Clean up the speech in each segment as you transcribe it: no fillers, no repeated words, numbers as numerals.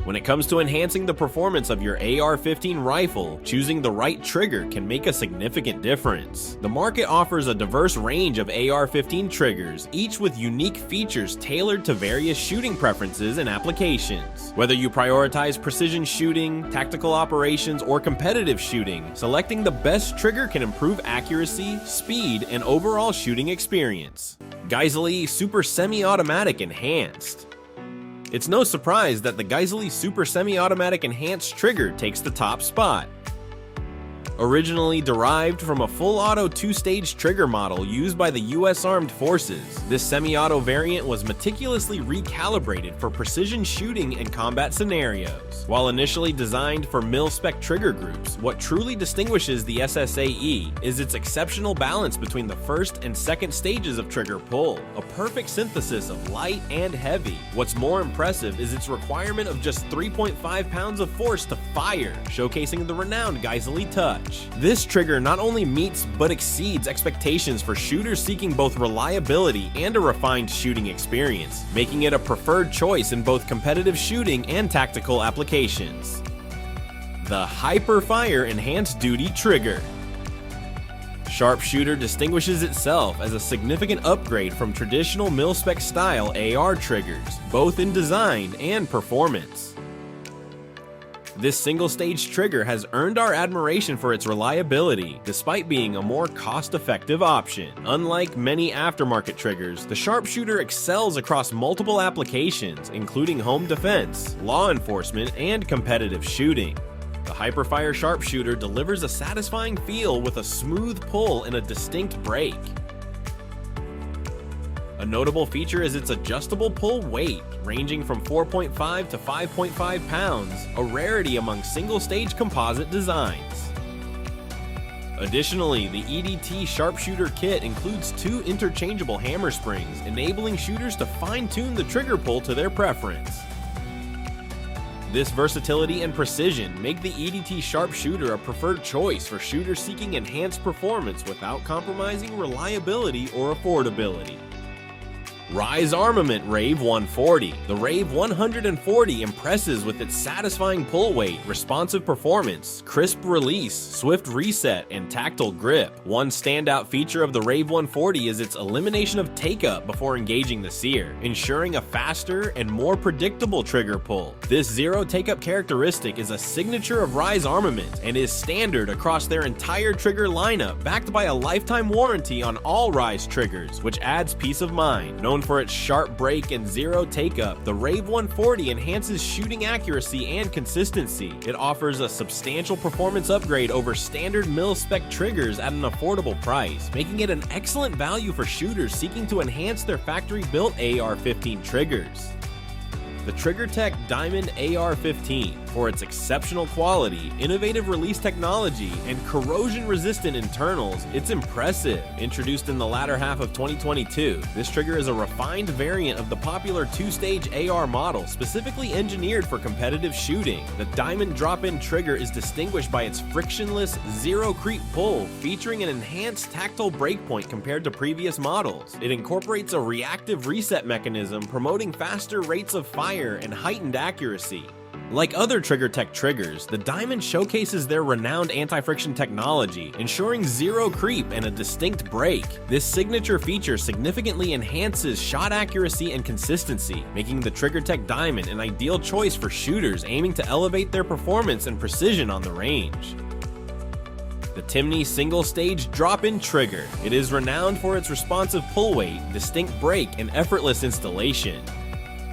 When it comes to enhancing the performance of your AR-15 rifle, choosing the right trigger can make a significant difference. The market offers a diverse range of AR-15 triggers, each with unique features tailored to various shooting preferences and applications. Whether you prioritize precision shooting, tactical operations, or competitive shooting, selecting the best trigger can improve accuracy, speed, and overall shooting experience. Geissele Super Semi-Automatic Enhanced. It's no surprise that the Geissele Super Semi-Automatic Enhanced trigger takes the top spot. Originally derived from a full-auto two-stage trigger model used by the US Armed Forces, this semi-auto variant was meticulously recalibrated for precision shooting and combat scenarios. While initially designed for mil-spec trigger groups, what truly distinguishes the SSAE is its exceptional balance between the first and second stages of trigger pull, a perfect synthesis of light and heavy. What's more impressive is its requirement of just 3.5 pounds of force to fire, showcasing the renowned Geissele touch. This trigger not only meets but exceeds expectations for shooters seeking both reliability and a refined shooting experience, making it a preferred choice in both competitive shooting and tactical applications. The Hiperfire Enhanced Duty Trigger. Sharpshooter distinguishes itself as a significant upgrade from traditional mil-spec style AR triggers, both in design and performance. This single-stage trigger has earned our admiration for its reliability, despite being a more cost-effective option. Unlike many aftermarket triggers, the sharpshooter excels across multiple applications, including home defense, law enforcement, and competitive shooting. The Hiperfire sharpshooter delivers a satisfying feel with a smooth pull and a distinct break. A notable feature is its adjustable pull weight, ranging from 4.5 to 5.5 pounds, a rarity among single-stage composite designs. Additionally, the EDT Sharpshooter Kit includes 2 interchangeable hammer springs, enabling shooters to fine-tune the trigger pull to their preference. This versatility and precision make the EDT Sharpshooter a preferred choice for shooters seeking enhanced performance without compromising reliability or affordability. Rise Armament Rave 140. The Rave 140 impresses with its satisfying pull weight, responsive performance, crisp release, swift reset, and tactile grip. One standout feature of the Rave 140 is its elimination of take-up before engaging the sear, ensuring a faster and more predictable trigger pull. This zero take-up characteristic is a signature of Rise Armament and is standard across their entire trigger lineup, backed by a lifetime warranty on all Rise triggers, which adds peace of mind. Known for its sharp break and zero take-up, the Rave 140 enhances shooting accuracy and consistency. It offers a substantial performance upgrade over standard mil-spec triggers at an affordable price, making it an excellent value for shooters seeking to enhance their factory-built AR-15 triggers. The triggertech Diamond AR-15, for its exceptional quality, innovative release technology, and corrosion-resistant internals, it's impressive. Introduced in the latter half of 2022, this trigger is a refined variant of the popular two-stage AR model, specifically engineered for competitive shooting. The Diamond drop-in trigger is distinguished by its frictionless, zero-creep pull, featuring an enhanced tactile breakpoint compared to previous models. It incorporates a reactive reset mechanism, promoting faster rates of fire and heightened accuracy. Like other triggertech triggers, the Diamond showcases their renowned anti-friction technology, ensuring zero creep and a distinct break. This signature feature significantly enhances shot accuracy and consistency, making the triggertech Diamond an ideal choice for shooters aiming to elevate their performance and precision on the range. The Timney single-stage drop-in trigger. It is renowned for its responsive pull weight, distinct break, and effortless installation.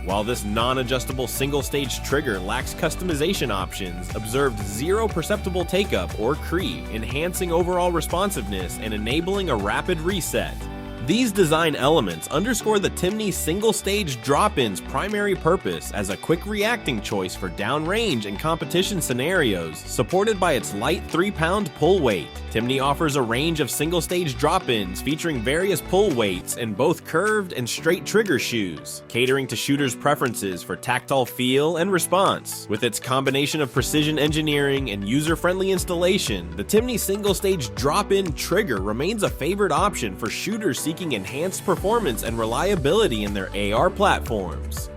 While this non-adjustable single-stage trigger lacks customization options, observed zero perceptible take-up or creep, enhancing overall responsiveness and enabling a rapid reset. These design elements underscore the Timney single-stage drop-in's primary purpose as a quick reacting choice for downrange and competition scenarios, supported by its light 3-pound pull weight. Timney offers a range of single-stage drop-ins featuring various pull weights in both curved and straight trigger shoes, catering to shooters' preferences for tactile feel and response. With its combination of precision engineering and user-friendly installation, the Timney single-stage drop-in trigger remains a favored option for shooters seeking enhanced performance and reliability in their AR platforms.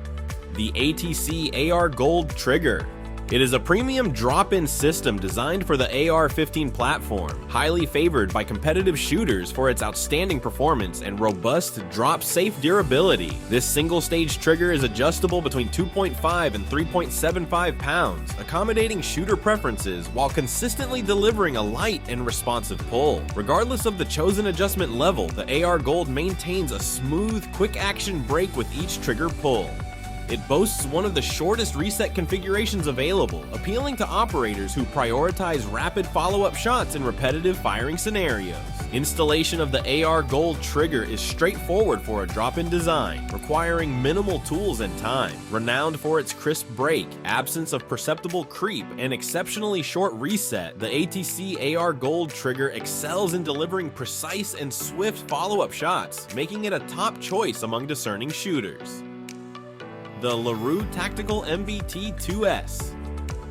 The ATC AR Gold Trigger. It is a premium drop-in system designed for the AR-15 platform, highly favored by competitive shooters for its outstanding performance and robust drop-safe durability. This single-stage trigger is adjustable between 2.5 and 3.75 pounds, accommodating shooter preferences while consistently delivering a light and responsive pull. Regardless of the chosen adjustment level, the AR Gold maintains a smooth, quick-action break with each trigger pull. It boasts one of the shortest reset configurations available, appealing to operators who prioritize rapid follow-up shots in repetitive firing scenarios. Installation of the AR Gold trigger is straightforward for a drop-in design, requiring minimal tools and time. Renowned for its crisp break, absence of perceptible creep, and exceptionally short reset, the ATC AR Gold trigger excels in delivering precise and swift follow-up shots, making it a top choice among discerning shooters. The LaRue Tactical MBT-2S.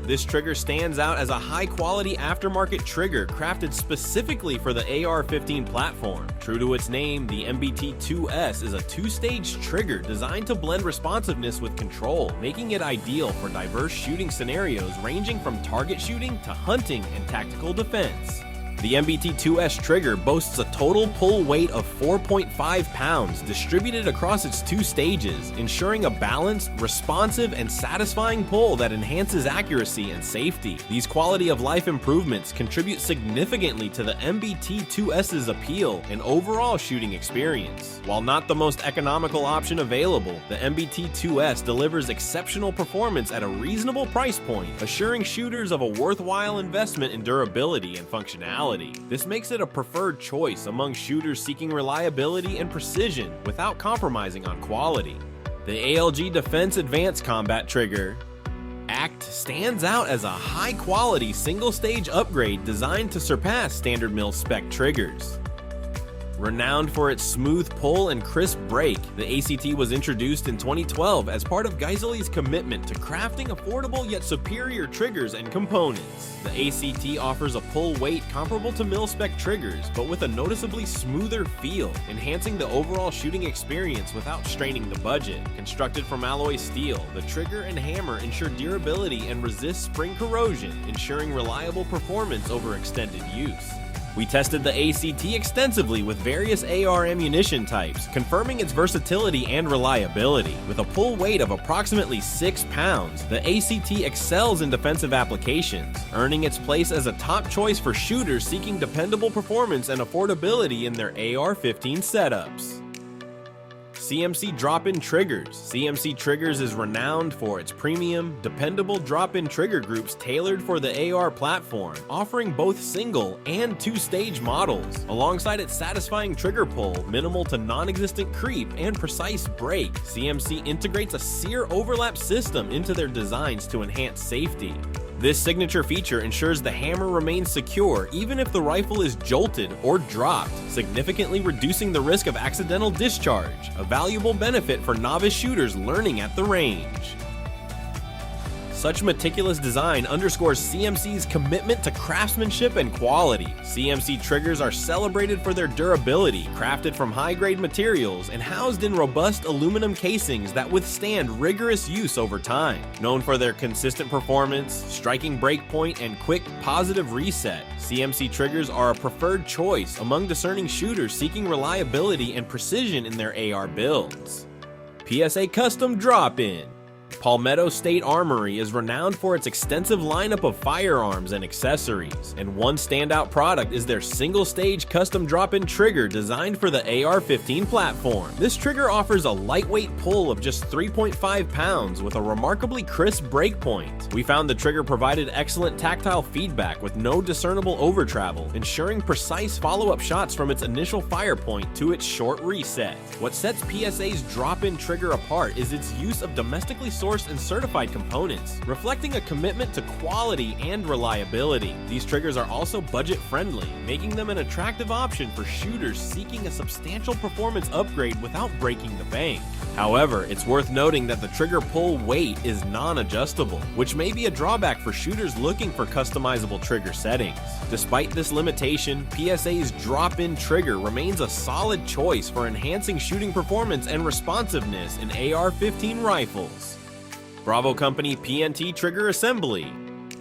This trigger stands out as a high-quality aftermarket trigger crafted specifically for the AR-15 platform. True to its name, the MBT-2S is a two-stage trigger designed to blend responsiveness with control, making it ideal for diverse shooting scenarios ranging from target shooting to hunting and tactical defense. The MBT-2S trigger boasts a total pull weight of 4.5 pounds distributed across its two stages, ensuring a balanced, responsive, and satisfying pull that enhances accuracy and safety. These quality-of-life improvements contribute significantly to the MBT-2S's appeal and overall shooting experience. While not the most economical option available, the MBT-2S delivers exceptional performance at a reasonable price point, assuring shooters of a worthwhile investment in durability and functionality. This makes it a preferred choice among shooters seeking reliability and precision without compromising on quality. The ALG Defense Advanced Combat Trigger ACT stands out as a high-quality single-stage upgrade designed to surpass standard mil-spec triggers. Renowned for its smooth pull and crisp break, the ACT was introduced in 2012 as part of geissele's commitment to crafting affordable yet superior triggers and components. The ACT offers a pull weight comparable to mil-spec triggers, but with a noticeably smoother feel, enhancing the overall shooting experience without straining the budget. Constructed from alloy steel, the trigger and hammer ensure durability and resist spring corrosion, ensuring reliable performance over extended use. We tested the ACT extensively with various AR ammunition types, confirming its versatility and reliability. With a pull weight of approximately 6 pounds, the ACT excels in defensive applications, earning its place as a top choice for shooters seeking dependable performance and affordability in their AR-15 setups. CMC Drop-In Triggers. CMC Triggers is renowned for its premium, dependable drop-in trigger groups tailored for the AR platform, offering both single and two-stage models. Alongside its satisfying trigger pull, minimal to non-existent creep, and precise break, CMC integrates a sear overlap system into their designs to enhance safety. This signature feature ensures the hammer remains secure even if the rifle is jolted or dropped, significantly reducing the risk of accidental discharge, a valuable benefit for novice shooters learning at the range. Such meticulous design underscores CMC's commitment to craftsmanship and quality. CMC triggers are celebrated for their durability, crafted from high-grade materials and housed in robust aluminum casings that withstand rigorous use over time. Known for their consistent performance, striking breakpoint, and quick, positive reset, CMC triggers are a preferred choice among discerning shooters seeking reliability and precision in their AR builds. PSA Custom Drop-In. Palmetto State Armory is renowned for its extensive lineup of firearms and accessories, and one standout product is their single-stage custom drop-in trigger designed for the AR-15 platform. This trigger offers a lightweight pull of just 3.5 pounds with a remarkably crisp breakpoint. We found the trigger provided excellent tactile feedback with no discernible overtravel, ensuring precise follow-up shots from its initial fire point to its short reset. What sets PSA's drop-in trigger apart is its use of domestically sourced and certified components, reflecting a commitment to quality and reliability. These triggers are also budget-friendly, making them an attractive option for shooters seeking a substantial performance upgrade without breaking the bank. However, it's worth noting that the trigger pull weight is non-adjustable, which may be a drawback for shooters looking for customizable trigger settings. Despite this limitation, PSA's drop-in trigger remains a solid choice for enhancing shooting performance and responsiveness in AR-15 rifles. Bravo Company PNT Trigger Assembly.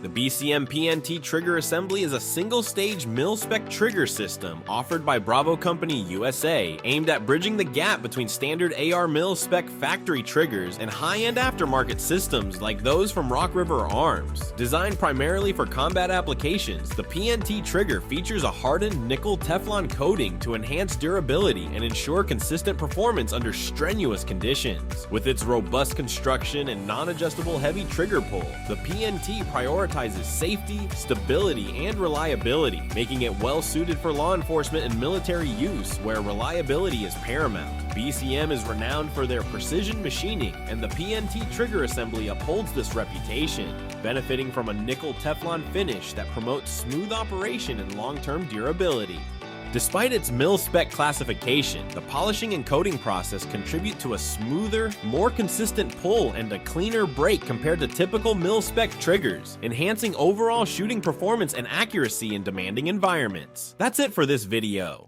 The BCM PNT Trigger Assembly is a single-stage mil-spec trigger system offered by Bravo Company USA, aimed at bridging the gap between standard AR mil-spec factory triggers and high-end aftermarket systems like those from Rock River Arms. Designed primarily for combat applications, the PNT trigger features a hardened nickel Teflon coating to enhance durability and ensure consistent performance under strenuous conditions. With its robust construction and non-adjustable heavy trigger pull, the PNT prioritizes safety, stability, and reliability, making it well suited for law enforcement and military use where reliability is paramount. BCM is renowned for their precision machining, and the PNT trigger assembly upholds this reputation, benefiting from a nickel Teflon finish that promotes smooth operation and long-term durability. Despite its mil-spec classification, the polishing and coating process contribute to a smoother, more consistent pull and a cleaner break compared to typical mil-spec triggers, enhancing overall shooting performance and accuracy in demanding environments. That's it for this video.